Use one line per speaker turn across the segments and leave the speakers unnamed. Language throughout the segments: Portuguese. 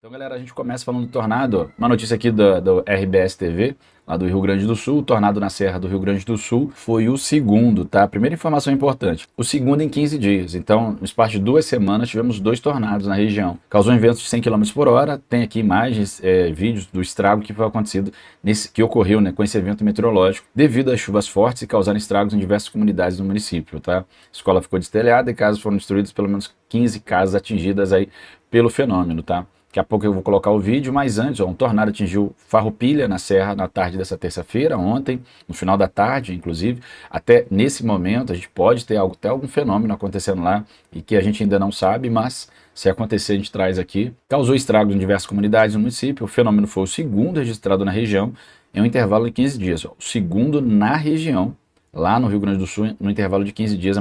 Então, galera, a gente começa falando do tornado. Uma notícia aqui do RBS TV, lá do Rio Grande do Sul. O tornado na Serra do Rio Grande do Sul foi o segundo, tá? Primeira informação importante. O segundo em 15 dias. Então, no espaço de 2 semanas, tivemos 2 tornados na região. Causou ventos de 100 km por hora. Tem aqui imagens, vídeos do estrago que foi acontecido, que ocorreu, né, com esse evento meteorológico, devido às chuvas fortes e causaram estragos em diversas comunidades do município, tá? A escola ficou destelhada e casas foram destruídas, pelo menos 15 casas atingidas aí pelo fenômeno, tá? Daqui a pouco eu vou colocar o vídeo, mas antes, um tornado atingiu Farroupilha, na Serra, na tarde dessa terça-feira, ontem, no final da tarde, inclusive. Até nesse momento, a gente pode ter até algum fenômeno acontecendo lá e que a gente ainda não sabe, mas se acontecer, a gente traz aqui. Causou estragos em diversas comunidades no município. O fenômeno foi o segundo registrado na região em um intervalo de 15 dias. O segundo na região. Lá no Rio Grande do Sul, no intervalo de 15 dias, é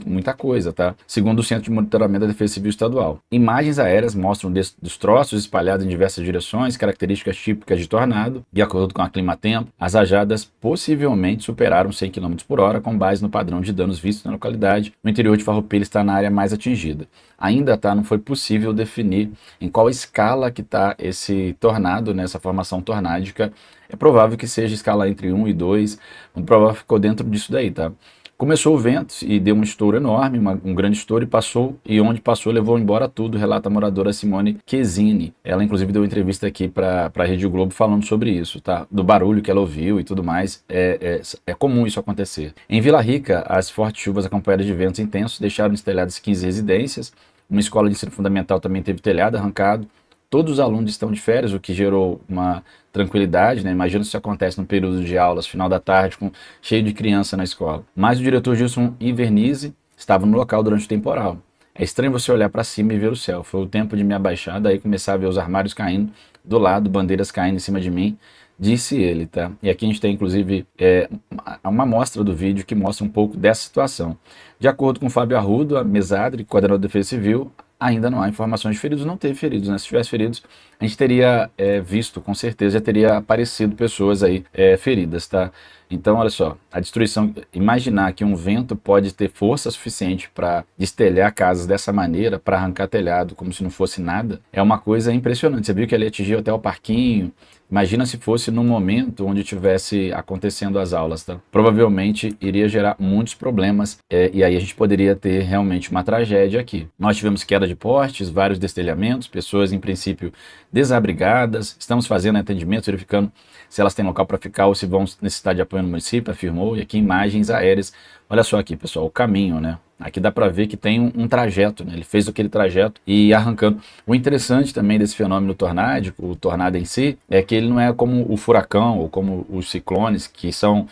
muita coisa, tá? Segundo o Centro de Monitoramento da Defesa Civil Estadual. Imagens aéreas mostram destroços espalhados em diversas direções, características típicas de tornado. De acordo com a Climatempo, as rajadas possivelmente superaram 100 km por hora, com base no padrão de danos vistos na localidade. O interior de Farroupilha está na área mais atingida. Ainda não foi possível definir em qual escala que está esse tornado, né, essa formação tornádica. É provável que seja escala entre 1 e 2, muito provável que ficou dentro disso daí, tá? Começou o vento e deu um estouro enorme, um grande estouro, e onde passou levou embora tudo, relata a moradora Simone Chiesini. Ela inclusive deu entrevista aqui para a Rede Globo falando sobre isso, tá? Do barulho que ela ouviu e tudo mais. É comum isso acontecer. Em Vila Rica, as fortes chuvas acompanhadas de ventos intensos deixaram destelhadas 15 residências. Uma escola de ensino fundamental também teve telhado arrancado. Todos os alunos estão de férias, o que gerou uma tranquilidade, né? Imagina se isso acontece no período de aulas, final da tarde, cheio de criança na escola. Mas o diretor Gilson Ivernizzi estava no local durante o temporal. É estranho você olhar para cima e ver o céu. Foi o tempo de me abaixar, daí começar a ver os armários caindo do lado, bandeiras caindo em cima de mim, disse ele, tá? E aqui a gente tem, inclusive, uma amostra do vídeo que mostra um pouco dessa situação. De acordo com Fábio Arrudo, a Mesadri, coordenador de Defesa Civil, ainda não há informações de feridos, não teve feridos, né? Se tivesse feridos, a gente teria visto, com certeza, já teria aparecido pessoas aí feridas, tá? Então, olha só, a destruição, imaginar que um vento pode ter força suficiente para destelhar casas dessa maneira, para arrancar telhado como se não fosse nada, é uma coisa impressionante. Você viu que ele atingiu até o parquinho. Imagina se fosse no momento onde tivesse acontecendo as aulas, tá? Provavelmente iria gerar muitos problemas e aí a gente poderia ter realmente uma tragédia aqui. Nós tivemos queda de postes, vários destelhamentos, pessoas em princípio desabrigadas. Estamos fazendo atendimento, verificando se elas têm local para ficar ou se vão necessitar de apoio no município, afirmou. E aqui imagens aéreas. Olha só aqui, pessoal, o caminho, né? Aqui dá para ver que tem um trajeto, né? Ele fez aquele trajeto e arrancando. O interessante também desse fenômeno tornádico, o tornado em si, é que ele não é como o furacão ou como os ciclones, que são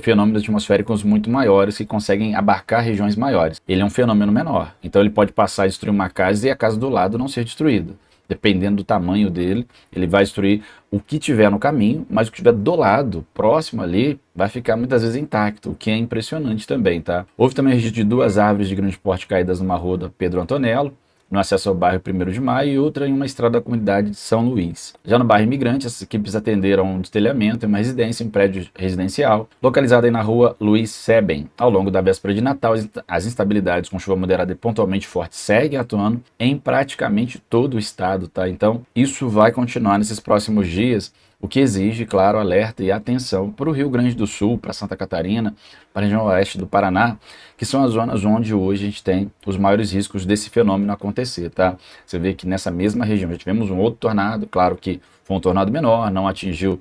fenômenos atmosféricos muito maiores que conseguem abarcar regiões maiores. Ele é um fenômeno menor, então ele pode passar e destruir uma casa e a casa do lado não ser destruída. Dependendo do tamanho dele, ele vai destruir o que tiver no caminho, mas o que tiver do lado, próximo ali, vai ficar muitas vezes intacto, o que é impressionante também, tá? Houve também registro de 2 árvores de grande porte caídas numa rua da Pedro Antonello, no acesso ao bairro 1º de Maio, e outra em uma estrada da comunidade de São Luís. Já no bairro Imigrante, as equipes atenderam um destelhamento em uma residência, um prédio residencial, localizado aí na rua Luiz Seben. Ao longo da véspera de Natal, as instabilidades com chuva moderada e pontualmente forte seguem atuando em praticamente todo o estado, tá? Então, isso vai continuar nesses próximos dias, o que exige, claro, alerta e atenção para o Rio Grande do Sul, para Santa Catarina, para a região oeste do Paraná, que são as zonas onde hoje a gente tem os maiores riscos desse fenômeno acontecer, tá? Você vê que nessa mesma região já tivemos um outro tornado, claro que foi um tornado menor, não atingiu,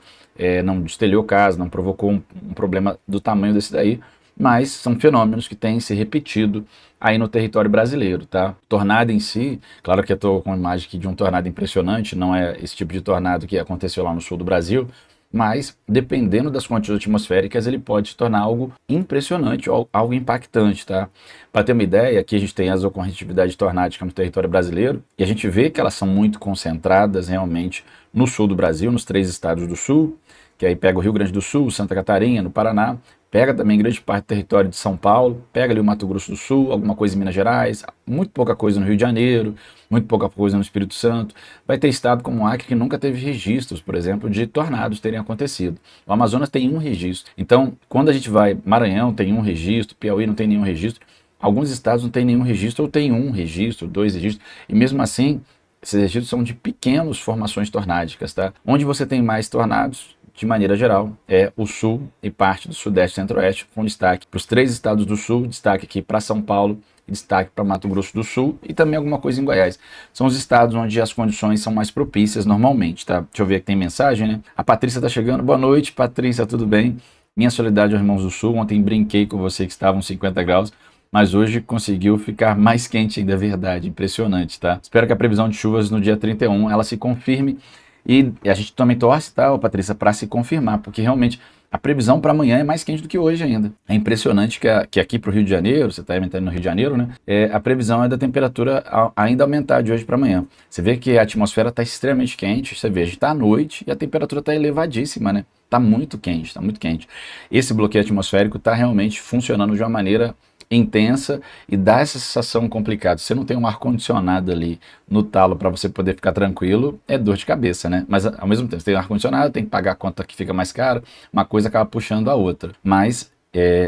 não destelhou casa, não provocou um problema do tamanho desse daí, mas são fenômenos que têm se repetido aí no território brasileiro, tá? Tornado em si, claro que eu estou com uma imagem aqui de um tornado impressionante, não é esse tipo de tornado que aconteceu lá no sul do Brasil, mas dependendo das condições atmosféricas ele pode se tornar algo impressionante ou algo impactante, tá? Para ter uma ideia, aqui a gente tem as ocorrências de atividade tornádica no território brasileiro e a gente vê que elas são muito concentradas realmente no sul do Brasil, nos 3 estados do sul, que aí pega o Rio Grande do Sul, Santa Catarina, no Paraná, pega também grande parte do território de São Paulo, pega ali o Mato Grosso do Sul, alguma coisa em Minas Gerais, muito pouca coisa no Rio de Janeiro, muito pouca coisa no Espírito Santo. Vai ter estado como o Acre que nunca teve registros, por exemplo, de tornados terem acontecido. O Amazonas tem um registro. Então, quando a gente vai, Maranhão tem um registro, Piauí não tem nenhum registro, alguns estados não tem nenhum registro, ou tem um registro, 2 registros, e mesmo assim esses registros são de pequenas formações tornádicas, tá? Onde você tem mais tornados, de maneira geral, é o sul e parte do sudeste e centro-oeste, com destaque para os 3 estados do sul, destaque aqui para São Paulo, destaque para Mato Grosso do Sul e também alguma coisa em Goiás. São os estados onde as condições são mais propícias normalmente, tá? Deixa eu ver aqui, tem mensagem, né? A Patrícia tá chegando. Boa noite, Patrícia, tudo bem? Minha solidariedade aos irmãos do Sul. Ontem brinquei com você que estavam 50 graus, mas hoje conseguiu ficar mais quente ainda, é verdade, impressionante, tá? Espero que a previsão de chuvas no dia 31, ela se confirme e a gente também torce, tá, Patrícia, para se confirmar, porque realmente a previsão para amanhã é mais quente do que hoje ainda. É impressionante que aqui para o Rio de Janeiro, você está entrando no Rio de Janeiro, né? A previsão é da temperatura ainda aumentar de hoje para amanhã. Você vê que a atmosfera está extremamente quente, você vê, a gente está à noite e a temperatura está elevadíssima, né? Está muito quente, está muito quente. Esse bloqueio atmosférico está realmente funcionando de uma maneira intensa e dá essa sensação complicada. Se você não tem um ar-condicionado ali no talo para você poder ficar tranquilo, é dor de cabeça, né? Mas ao mesmo tempo, você tem um ar-condicionado, tem que pagar a conta que fica mais cara, uma coisa acaba puxando a outra. Mas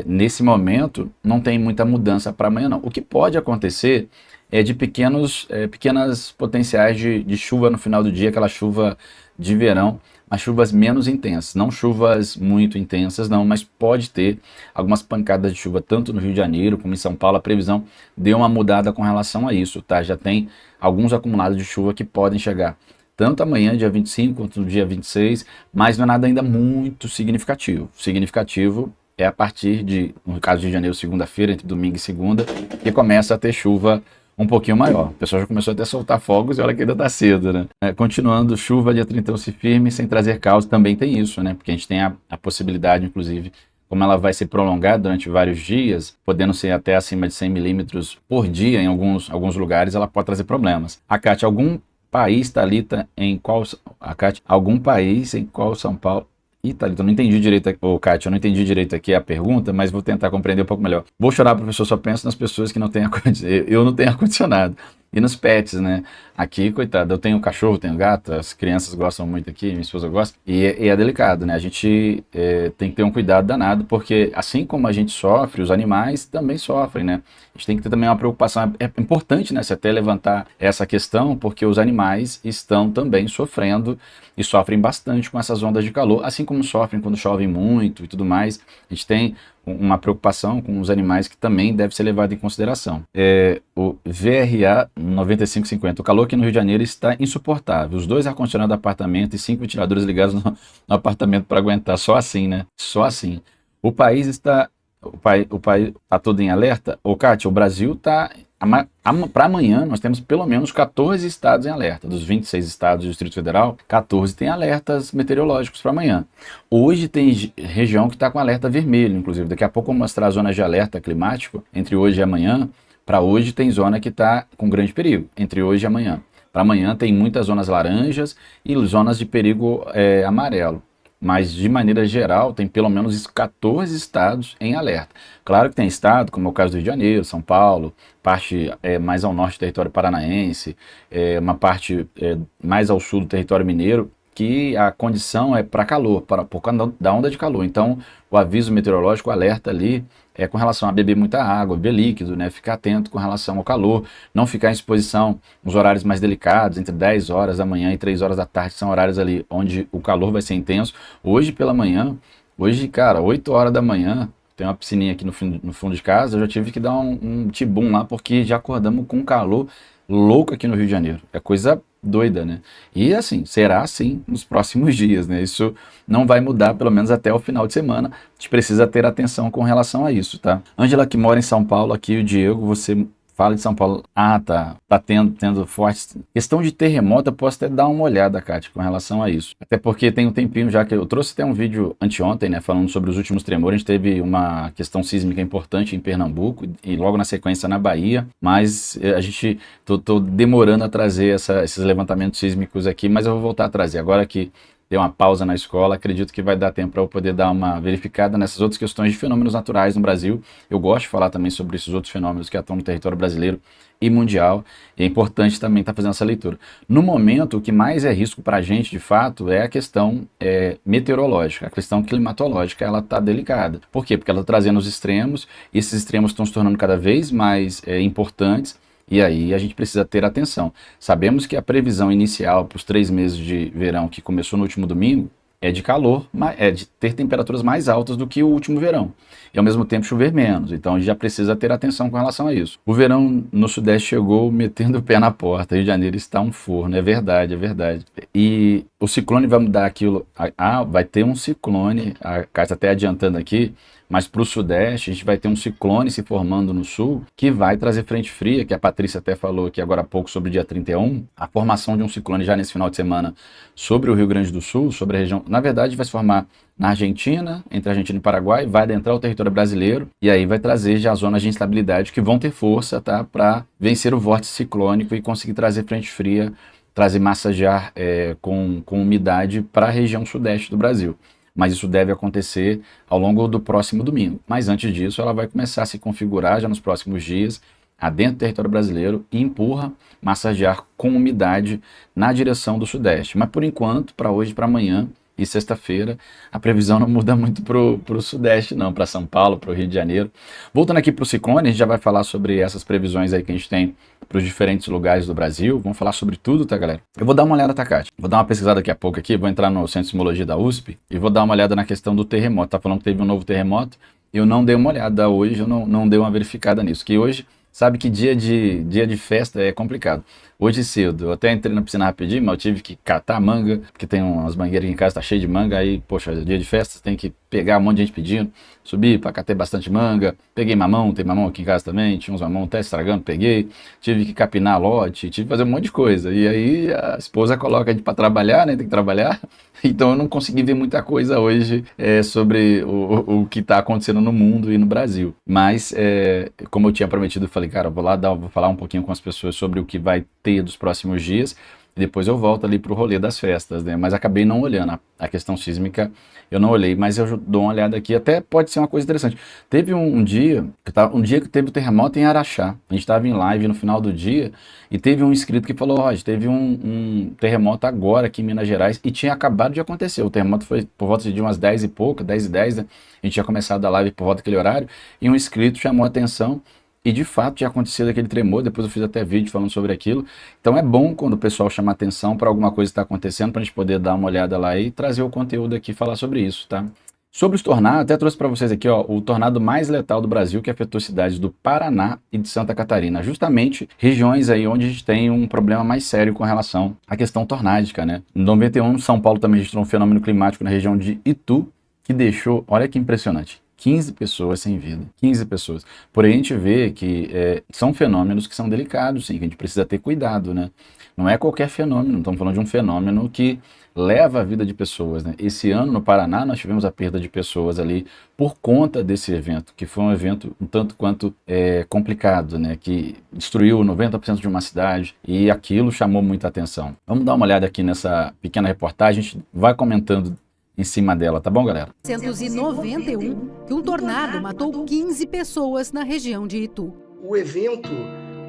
nesse momento não tem muita mudança para amanhã não. O que pode acontecer é de pequenas potenciais de chuva no final do dia, aquela chuva de verão, mas chuvas menos intensas, não chuvas muito intensas não, mas pode ter algumas pancadas de chuva tanto no Rio de Janeiro como em São Paulo. A previsão deu uma mudada com relação a isso, tá? Já tem alguns acumulados de chuva que podem chegar tanto amanhã, dia 25, quanto no dia 26, mas não é nada ainda muito significativo. Significativo é a partir de, no caso de Rio de Janeiro, segunda-feira, entre domingo e segunda, que começa a ter chuva um pouquinho maior. O pessoal já começou até a soltar fogos e olha que ainda está cedo, né? Continuando, chuva dia 31 se firme, sem trazer caos, também tem isso, né? Porque a gente tem a possibilidade, inclusive, como ela vai ser prolongada durante vários dias, podendo ser até acima de 100 milímetros por dia em alguns lugares, ela pode trazer problemas. A Cátia, algum país, Thalita, em qual... A Cátia, algum país em qual São Paulo... Ih, Thalita, eu não entendi direito, Cátia, eu não entendi direito aqui a pergunta, mas vou tentar compreender um pouco melhor. Vou chorar, professor, só penso nas pessoas que não têm ar-condicionado. Eu não tenho ar-condicionado. E nos pets, né? Aqui, coitado, eu tenho cachorro, tenho gato, as crianças gostam muito aqui, minha esposa gosta, e é delicado, né? A gente tem que ter um cuidado danado, porque assim como a gente sofre, os animais também sofrem, né? A gente tem que ter também uma preocupação, é importante, né, se até levantar essa questão, porque os animais estão também sofrendo e sofrem bastante com essas ondas de calor, assim como sofrem quando chove muito e tudo mais. A gente tem uma preocupação com os animais que também deve ser levado em consideração. O VRA 9550, o calor aqui no Rio de Janeiro está insuportável. Os 2 ar-condicionados do apartamento e 5 ventiladores ligados no apartamento para aguentar. Só assim, né? Só assim. O país está todo em alerta. Kátia, o Brasil está... Para amanhã, nós temos pelo menos 14 estados em alerta. Dos 26 estados do Distrito Federal, 14 têm alertas meteorológicos para amanhã. Hoje tem região que está com alerta vermelho, inclusive. Daqui a pouco eu vou mostrar as zonas de alerta climático entre hoje e amanhã. Para hoje tem zona que está com grande perigo, entre hoje e amanhã. Para amanhã tem muitas zonas laranjas e zonas de perigo amarelo. Mas, de maneira geral, tem pelo menos 14 estados em alerta. Claro que tem estado, como é o caso do Rio de Janeiro, São Paulo, parte mais ao norte do território paranaense, uma parte mais ao sul do território mineiro, que a condição é para calor, por causa da onda de calor. Então, o aviso meteorológico, o alerta ali, é com relação a beber muita água, beber líquido, né? Ficar atento com relação ao calor, não ficar em exposição nos horários mais delicados, entre 10 horas da manhã e 3 horas da tarde, são horários ali onde o calor vai ser intenso. Hoje pela manhã, cara, 8 horas da manhã, tem uma piscininha aqui no fundo de casa, eu já tive que dar um tibum lá, porque já acordamos com um calor louco aqui no Rio de Janeiro. É coisa doida, né? E assim, será assim nos próximos dias, né? Isso não vai mudar, pelo menos até o final de semana. A gente precisa ter atenção com relação a isso, tá? Ângela, que mora em São Paulo, aqui o Diego, você fala de São Paulo. Ah, tá tendo forte questão de terremoto. Eu posso até dar uma olhada, Kátia, com relação a isso. Até porque tem um tempinho já que eu trouxe até um vídeo anteontem, né, falando sobre os últimos tremores. A gente teve uma questão sísmica importante em Pernambuco e logo na sequência na Bahia, mas a gente tô demorando a trazer esses levantamentos sísmicos aqui, mas eu vou voltar a trazer agora que deu uma pausa na escola. Acredito que vai dar tempo para eu poder dar uma verificada nessas outras questões de fenômenos naturais no Brasil. Eu gosto de falar também sobre esses outros fenômenos que atuam no território brasileiro e mundial, e é importante também estar fazendo essa leitura. No momento, o que mais é risco para a gente, de fato, é a questão meteorológica, a questão climatológica, ela está delicada. Por quê? Porque ela está trazendo os extremos, e esses extremos estão se tornando cada vez mais importantes, E aí a gente precisa ter atenção. Sabemos que a previsão inicial para os 3 meses de verão que começou no último domingo é de calor, é de ter temperaturas mais altas do que o último verão. E ao mesmo tempo chover menos. Então a gente já precisa ter atenção com relação a isso. O verão no Sudeste chegou metendo o pé na porta. Rio de Janeiro está um forno, é verdade, é verdade. E o ciclone vai mudar aquilo. Vai ter um ciclone, a Cátia até adiantando aqui, mas para o Sudeste a gente vai ter um ciclone se formando no Sul que vai trazer frente fria, que a Patrícia até falou aqui agora há pouco sobre o dia 31, a formação de um ciclone já nesse final de semana sobre o Rio Grande do Sul, sobre a região, na verdade vai se formar na Argentina, entre a Argentina e o Paraguai, vai adentrar o território brasileiro e aí vai trazer já zonas de instabilidade que vão ter força, tá, para vencer o vórtice ciclônico e conseguir trazer frente fria, trazer massa de ar com umidade para a região sudeste do Brasil. Mas isso deve acontecer ao longo do próximo domingo. Mas antes disso, ela vai começar a se configurar já nos próximos dias, adentro do território brasileiro, e empurra massas de ar com umidade na direção do Sudeste. Mas por enquanto, para hoje e para amanhã e sexta-feira, a previsão não muda muito para o Sudeste não, para São Paulo, para o Rio de Janeiro. Voltando aqui para o ciclone, a gente já vai falar sobre essas previsões aí que a gente tem para os diferentes lugares do Brasil. Vamos falar sobre tudo, tá, galera? Eu vou dar uma olhada, tá, Cátia? Vou dar uma pesquisada daqui a pouco aqui, vou entrar no Centro de Sismologia da USP e vou dar uma olhada na questão do terremoto. Tá falando que teve um novo terremoto, eu não dei uma olhada hoje, eu não dei uma verificada nisso, que hoje, sabe que dia de festa é complicado. Hoje cedo, eu até entrei na piscina rapidinho, mas eu tive que catar manga, porque tem umas mangueiras aqui em casa, tá cheio de manga, aí, poxa, dia de festa, você tem que pegar um monte de gente pedindo, subir para catar bastante manga, peguei mamão, tem mamão aqui em casa também, tinha uns mamão até estragando, peguei, tive que capinar lote, tive que fazer um monte de coisa, e aí a esposa coloca a gente para trabalhar, né, tem que trabalhar, então eu não consegui ver muita coisa hoje sobre o que está acontecendo no mundo e no Brasil, mas como eu tinha prometido, eu falei, cara, vou falar um pouquinho com as pessoas sobre o que vai ter dos próximos dias, e depois eu volto ali para o rolê das festas, né? Mas acabei não olhando a questão sísmica, eu não olhei, mas eu dou uma olhada aqui, até pode ser uma coisa interessante. Teve um dia que teve o terremoto em Araxá, a gente estava em live no final do dia, e teve um inscrito que falou, Roger, teve um terremoto agora aqui em Minas Gerais, e tinha acabado de acontecer, o terremoto foi por volta de umas 10 e pouco, 10 e 10, né? A gente tinha começado a live por volta daquele horário, e um inscrito chamou a atenção. E de fato tinha acontecido aquele tremor, depois eu fiz até vídeo falando sobre aquilo. Então é bom quando o pessoal chama atenção para alguma coisa que está acontecendo, para a gente poder dar uma olhada lá e trazer o conteúdo aqui e falar sobre isso, tá? Sobre os tornados, até trouxe para vocês aqui, ó, o tornado mais letal do Brasil, que afetou cidades do Paraná e de Santa Catarina. Justamente regiões aí onde a gente tem um problema mais sério com relação à questão tornádica, né? Em 91, São Paulo também registrou um fenômeno climático na região de Itu, que deixou, olha que impressionante, 15 pessoas sem vida, 15 pessoas. Porém, a gente vê que são fenômenos que são delicados, sim, que a gente precisa ter cuidado, né? Não é qualquer fenômeno, estamos falando de um fenômeno que leva a vida de pessoas, né? Esse ano no Paraná nós tivemos a perda de pessoas ali por conta desse evento, que foi um evento um tanto quanto complicado, né? Que destruiu 90% de uma cidade e aquilo chamou muita atenção. Vamos dar uma olhada aqui nessa pequena reportagem, a gente vai comentando em cima dela, tá bom, galera?
1991, que um tornado matou 15 pessoas na região de Itu.
O evento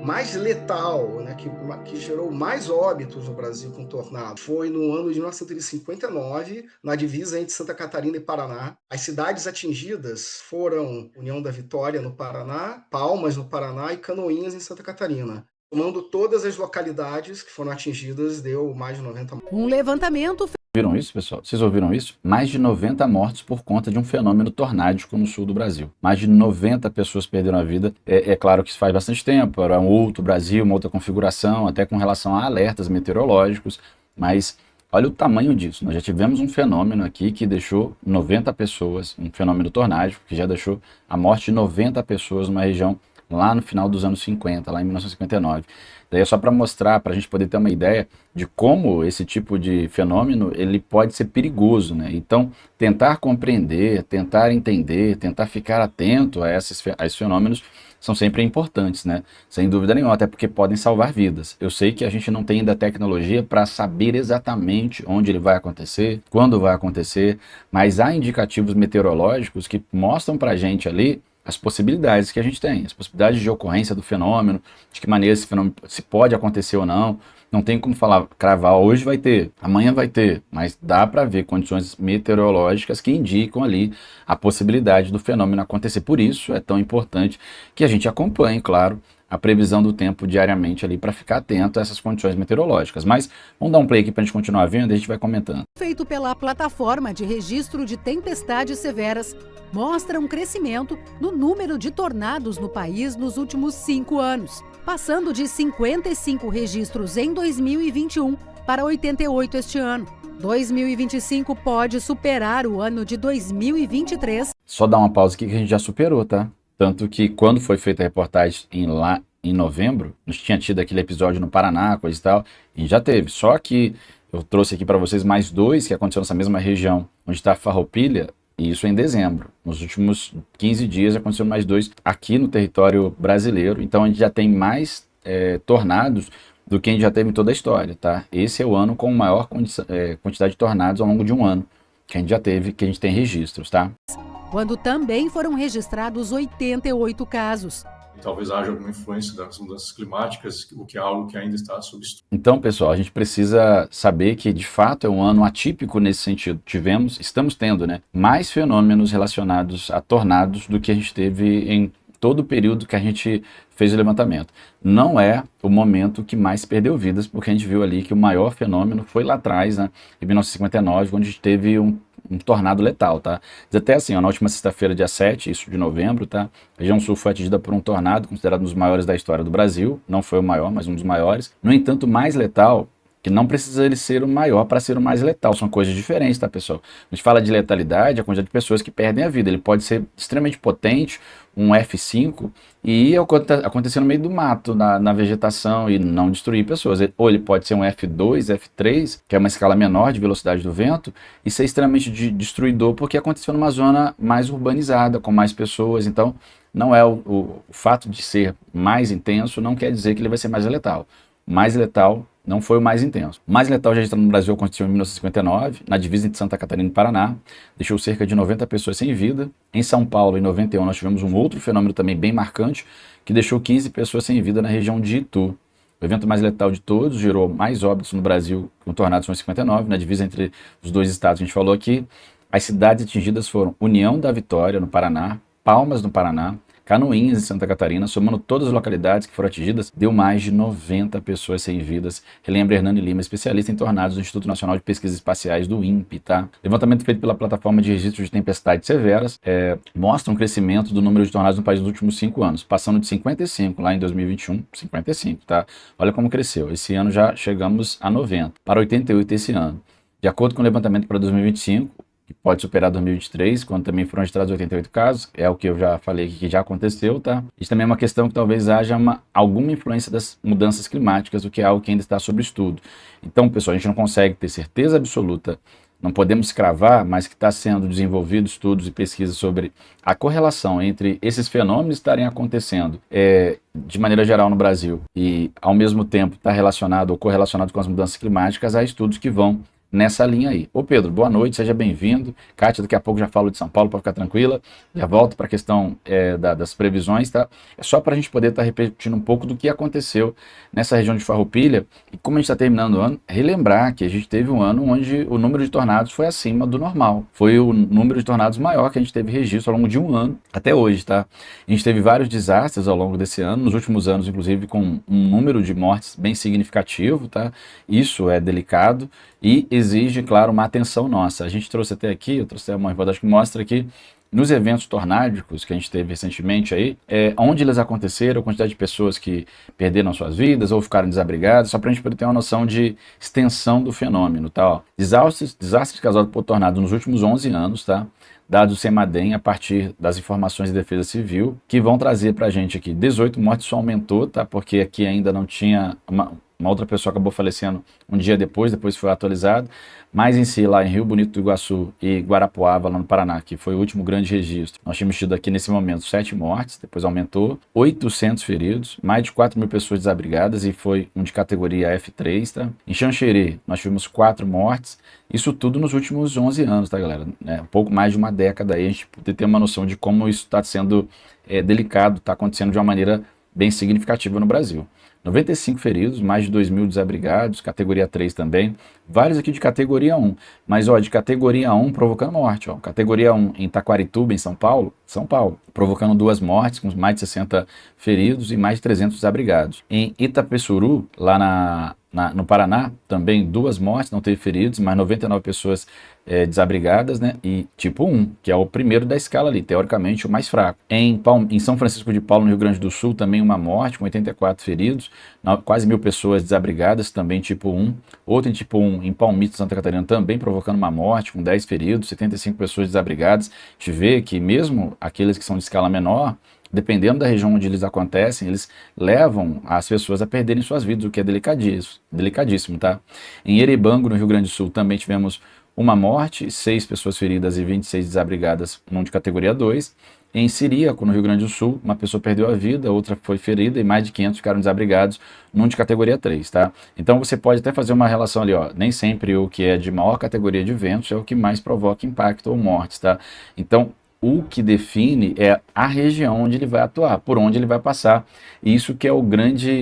mais letal, né, que gerou mais óbitos no Brasil com tornado, foi no ano de 1959, na divisa entre Santa Catarina e Paraná. As cidades atingidas foram União da Vitória, no Paraná, Palmas, no Paraná, e Canoinhas, em Santa Catarina. Somando todas as localidades que foram atingidas, deu mais de 90 mortes.
Um levantamento...
Viram isso, pessoal? Vocês ouviram isso? Mais de 90 mortes por conta de um fenômeno tornádico no sul do Brasil. Mais de 90 pessoas perderam a vida. É claro que isso faz bastante tempo, era um outro Brasil, uma outra configuração, até com relação a alertas meteorológicos, mas olha o tamanho disso. Nós já tivemos um fenômeno aqui que deixou 90 pessoas, um fenômeno tornádico, que já deixou a morte de 90 pessoas numa região lá no final dos anos 50, lá em 1959. Daí é só para mostrar, para a gente poder ter uma ideia de como esse tipo de fenômeno ele pode ser perigoso, né? Então, tentar compreender, tentar entender, tentar ficar atento a esses fenômenos são sempre importantes, né? Sem dúvida nenhuma, até porque podem salvar vidas. Eu sei que a gente não tem ainda tecnologia para saber exatamente onde ele vai acontecer, quando vai acontecer, mas há indicativos meteorológicos que mostram para a gente ali as possibilidades que a gente tem, as possibilidades de ocorrência do fenômeno, de que maneira esse fenômeno se pode acontecer ou não. Não tem como falar, cravar, hoje vai ter, amanhã vai ter, mas dá para ver condições meteorológicas que indicam ali a possibilidade do fenômeno acontecer. Por isso é tão importante que a gente acompanhe, claro, a previsão do tempo diariamente ali para ficar atento a essas condições meteorológicas. Mas vamos dar um play aqui para a gente continuar vendo e a gente vai comentando.
Feito pela plataforma de registro de tempestades severas, mostra um crescimento no número de tornados no país nos últimos 5 anos, passando de 55 registros em 2021 para 88 este ano. 2025 pode superar o ano de 2023.
Só dar uma pausa aqui que a gente já superou, tá? Tanto que quando foi feita a reportagem lá em novembro, nós tinha tido aquele episódio no Paraná, coisa e tal, e já teve. Só que eu trouxe aqui para vocês mais 2 que aconteceram nessa mesma região, onde está Farroupilha, e isso em dezembro. Nos últimos 15 dias aconteceram mais 2 aqui no território brasileiro. Então a gente já tem mais tornados do que a gente já teve em toda a história, tá? Esse é o ano com maior quantidade de tornados ao longo de um ano que a gente já teve, que a gente tem registros, tá?
Quando também foram registrados 88 casos.
Talvez haja alguma influência das mudanças climáticas, o que é algo que ainda está sob estudo.
Então, pessoal, a gente precisa saber que, de fato, é um ano atípico nesse sentido. Estamos tendo, né, mais fenômenos relacionados a tornados do que a gente teve em todo o período que a gente fez o levantamento. Não é o momento que mais perdeu vidas, porque a gente viu ali que o maior fenômeno foi lá atrás, né, em 1959, onde a gente teve um tornado letal, tá? Diz até assim, ó, na última sexta-feira, dia 7, isso de novembro, tá? A região sul foi atingida por um tornado considerado um dos maiores da história do Brasil. Não foi o maior, mas um dos maiores. No entanto, mais letal, que não precisa ele ser o maior para ser o mais letal. São coisas diferentes, tá, pessoal? A gente fala de letalidade, a quantidade de pessoas que perdem a vida. Ele pode ser extremamente potente, um F5, e acontecer no meio do mato, na vegetação, e não destruir pessoas. Ou ele pode ser um F2, F3, que é uma escala menor de velocidade do vento, e ser extremamente destruidor, porque aconteceu numa zona mais urbanizada, com mais pessoas. Então, não é o fato de ser mais intenso, não quer dizer que ele vai ser mais letal. Mais letal não foi o mais intenso. O mais letal já registrado no Brasil aconteceu em 1959, na divisa entre Santa Catarina e Paraná. Deixou cerca de 90 pessoas sem vida. Em São Paulo, em 91, nós tivemos um outro fenômeno também bem marcante, que deixou 15 pessoas sem vida na região de Itu. O evento mais letal de todos, gerou mais óbitos no Brasil, com tornados foi em 59, na divisa entre os 2 estados que a gente falou aqui. As cidades atingidas foram União da Vitória, no Paraná, Palmas, no Paraná, Canoinhas, em Santa Catarina. Somando todas as localidades que foram atingidas, deu mais de 90 pessoas sem vidas. Relembra Hernani Lima, especialista em tornados do Instituto Nacional de Pesquisas Espaciais do INPE, tá? Levantamento feito pela plataforma de registro de tempestades severas mostra um crescimento do número de tornados no país nos últimos 5 anos, passando de 55 lá em 2021, 55, tá? Olha como cresceu. Esse ano já chegamos a 90, para 88 esse ano. De acordo com o levantamento para 2025, que pode superar 2023, quando também foram registrados 88 casos, é o que eu já falei aqui que já aconteceu, tá? Isso também é uma questão que talvez haja alguma influência das mudanças climáticas, o que é algo que ainda está sob estudo. Então, pessoal, a gente não consegue ter certeza absoluta, não podemos cravar, mas que está sendo desenvolvido estudos e pesquisas sobre a correlação entre esses fenômenos estarem acontecendo de maneira geral no Brasil e, ao mesmo tempo, está relacionado ou correlacionado com as mudanças climáticas. Há estudos que vão nessa linha aí. Ô Pedro, boa noite, seja bem-vindo. Kátia, daqui a pouco já falo de São Paulo, para ficar tranquila. Já volto para a questão das previsões, tá? É só para a gente poder estar repetindo um pouco do que aconteceu nessa região de Farroupilha. E como a gente está terminando o ano, relembrar que a gente teve um ano onde o número de tornados foi acima do normal. Foi o número de tornados maior que a gente teve registro ao longo de um ano, até hoje, tá? A gente teve vários desastres ao longo desse ano, nos últimos anos, inclusive, com um número de mortes bem significativo, tá? Isso é delicado e exige, claro, uma atenção nossa. A gente trouxe até aqui, eu trouxe uma reportagem que mostra que nos eventos tornádicos que a gente teve recentemente aí, onde eles aconteceram, a quantidade de pessoas que perderam suas vidas ou ficaram desabrigadas, só para a gente poder ter uma noção de extensão do fenômeno, tá? Ó, desastres causados por tornado nos últimos 11 anos, tá? Dados do CEMADEM a partir das informações de defesa civil, que vão trazer para a gente aqui 18 mortes, só aumentou, tá? Porque aqui ainda não tinha uma outra pessoa acabou falecendo um dia depois foi atualizado, mas em si, lá em Rio Bonito do Iguaçu e Guarapuava, lá no Paraná, que foi o último grande registro, nós tínhamos tido aqui nesse momento 7 mortes, depois aumentou, 800 feridos, mais de 4 mil pessoas desabrigadas e foi um de categoria F3, tá? Em Xanxerê, nós tivemos 4 mortes, isso tudo nos últimos 11 anos, tá, galera? Um pouco mais de uma década aí, a gente poder ter uma noção de como isso está sendo delicado, está acontecendo de uma maneira bem significativa no Brasil. 95 feridos, mais de 2.000 desabrigados, categoria 3 também, vários aqui de categoria 1, mas ó, de categoria 1 provocando morte, ó, categoria 1 em Taquarituba, em São Paulo, provocando 2 mortes, com mais de 60 feridos e mais de 300 desabrigados. Em Itapecuru, lá no Paraná, também 2 mortes, não teve feridos, mas 99 pessoas desabrigadas, né? E tipo 1, que é o primeiro da escala ali, teoricamente o mais fraco. Em São Francisco de Paulo, no Rio Grande do Sul, também uma morte, com 84 feridos, quase 1.000 pessoas desabrigadas, também tipo 1. Outro em tipo 1, em Palmito, Santa Catarina, também provocando uma morte, com 10 feridos, 75 pessoas desabrigadas. A gente vê que mesmo aqueles que são de escala menor, dependendo da região onde eles acontecem, eles levam as pessoas a perderem suas vidas, o que é delicadíssimo, tá? Em Erebango, no Rio Grande do Sul, também tivemos uma morte, 6 pessoas feridas e 26 desabrigadas, num de categoria 2. Em Ciríaco, no Rio Grande do Sul, uma pessoa perdeu a vida, outra foi ferida e mais de 500 ficaram desabrigados, num de categoria 3, tá? Então você pode até fazer uma relação ali, ó, nem sempre o que é de maior categoria de eventos é o que mais provoca impacto ou mortes, tá? Então, o que define é a região onde ele vai atuar, por onde ele vai passar. Isso que é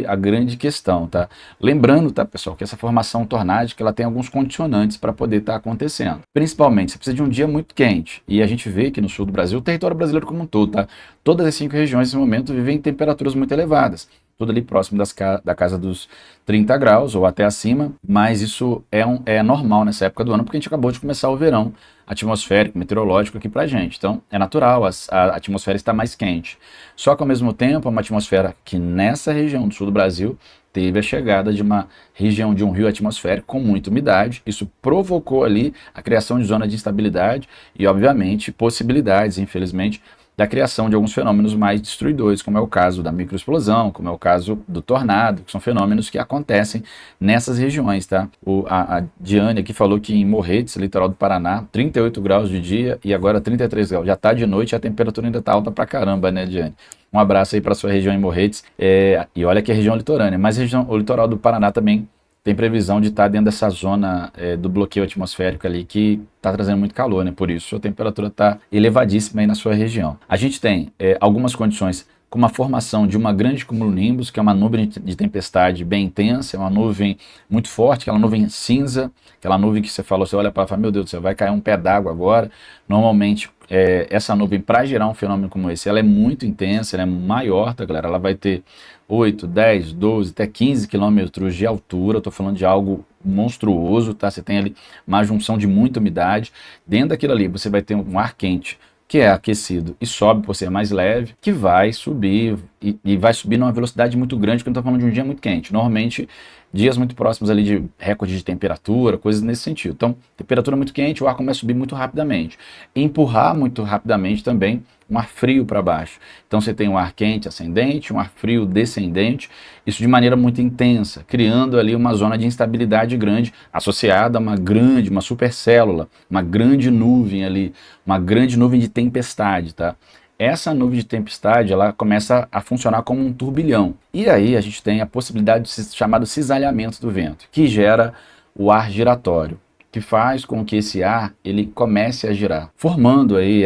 a grande questão, tá? Lembrando, tá, pessoal, que essa formação tornádica, ela tem alguns condicionantes para poder estar acontecendo. Principalmente, você precisa de um dia muito quente. E a gente vê que no sul do Brasil, o território brasileiro como um todo, tá? Todas as 5 regiões nesse momento vivem em temperaturas muito elevadas. Tudo ali próximo da casa dos 30 graus ou até acima, mas isso é normal nessa época do ano, porque a gente acabou de começar o verão atmosférico, meteorológico aqui pra gente. Então, é natural, a atmosfera está mais quente. Só que, ao mesmo tempo, é uma atmosfera que nessa região do sul do Brasil teve a chegada de uma região de um rio atmosférico com muita umidade. Isso provocou ali a criação de zona de instabilidade e, obviamente, possibilidades, infelizmente, da criação de alguns fenômenos mais destruidores, como é o caso da microexplosão, como é o caso do tornado, que são fenômenos que acontecem nessas regiões, tá? A Diane aqui falou que em Morretes, litoral do Paraná, 38 graus de dia e agora 33 graus. Já tá de noite e a temperatura ainda tá alta pra caramba, né, Diane? Um abraço aí para sua região em Morretes. E olha que é região litorânea, mas o litoral do Paraná também tem previsão de estar dentro dessa zona do bloqueio atmosférico ali, que está trazendo muito calor, né? Por isso a temperatura está elevadíssima aí na sua região. A gente tem algumas condições como a formação de uma grande cumulonimbus, que é uma nuvem de tempestade bem intensa, é uma nuvem muito forte, aquela nuvem cinza, aquela nuvem que você falou, você olha para ela e fala, meu Deus do céu, vai cair um pé d'água agora. Normalmente, essa nuvem, para gerar um fenômeno como esse, ela é muito intensa, ela é maior, tá, galera? Ela vai ter 8, 10, 12, até 15 quilômetros de altura, eu tô falando de algo monstruoso, tá? Você tem ali uma junção de muita umidade, dentro daquilo ali você vai ter um ar quente, que é aquecido e sobe por ser mais leve, que vai subir e vai subir numa velocidade muito grande, porque não estou falando de um dia muito quente. Normalmente, dias muito próximos ali de recorde de temperatura, coisas nesse sentido. Então, temperatura muito quente, o ar começa a subir muito rapidamente. E empurrar muito rapidamente também um ar frio para baixo. Então, você tem um ar quente ascendente, um ar frio descendente, isso de maneira muito intensa, criando ali uma zona de instabilidade grande, associada a uma supercélula, uma grande nuvem ali, uma grande nuvem de tempestade, tá? Essa nuvem de tempestade, ela começa a funcionar como um turbilhão. E aí a gente tem a possibilidade de chamado cisalhamento do vento, que gera o ar giratório, que faz com que esse ar ele comece a girar, formando aí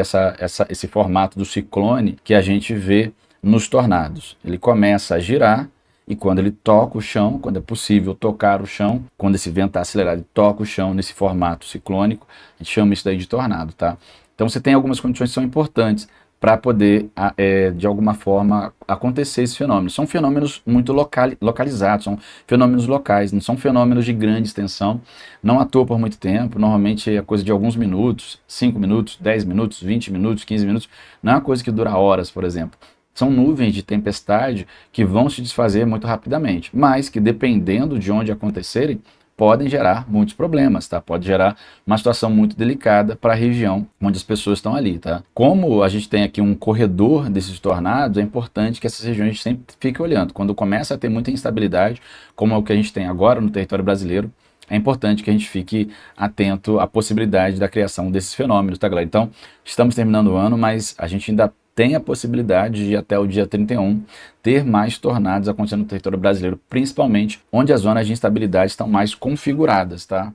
esse formato do ciclone que a gente vê nos tornados. Ele começa a girar e quando ele toca o chão, quando é possível tocar o chão, quando esse vento está acelerado, ele toca o chão nesse formato ciclônico, a gente chama isso daí de tornado, tá? Então você tem algumas condições que são importantes para poder, de alguma forma, acontecer esse fenômeno. São fenômenos muito localizados, são fenômenos locais, não são fenômenos de grande extensão, não atuam por muito tempo, normalmente é coisa de alguns minutos, 5 minutos, 10 minutos, 20 minutos, 15 minutos, não é uma coisa que dura horas, por exemplo. São nuvens de tempestade que vão se desfazer muito rapidamente, mas que dependendo de onde acontecerem, podem gerar muitos problemas, tá? Pode gerar uma situação muito delicada para a região onde as pessoas estão ali, tá? Como a gente tem aqui um corredor desses tornados, é importante que essas regiões a gente sempre fique olhando. Quando começa a ter muita instabilidade, como é o que a gente tem agora no território brasileiro, é importante que a gente fique atento à possibilidade da criação desses fenômenos, tá, galera? Então, estamos terminando o ano, mas a gente ainda tem a possibilidade de até o dia 31 ter mais tornados acontecendo no território brasileiro, principalmente onde as zonas de instabilidade estão mais configuradas, tá?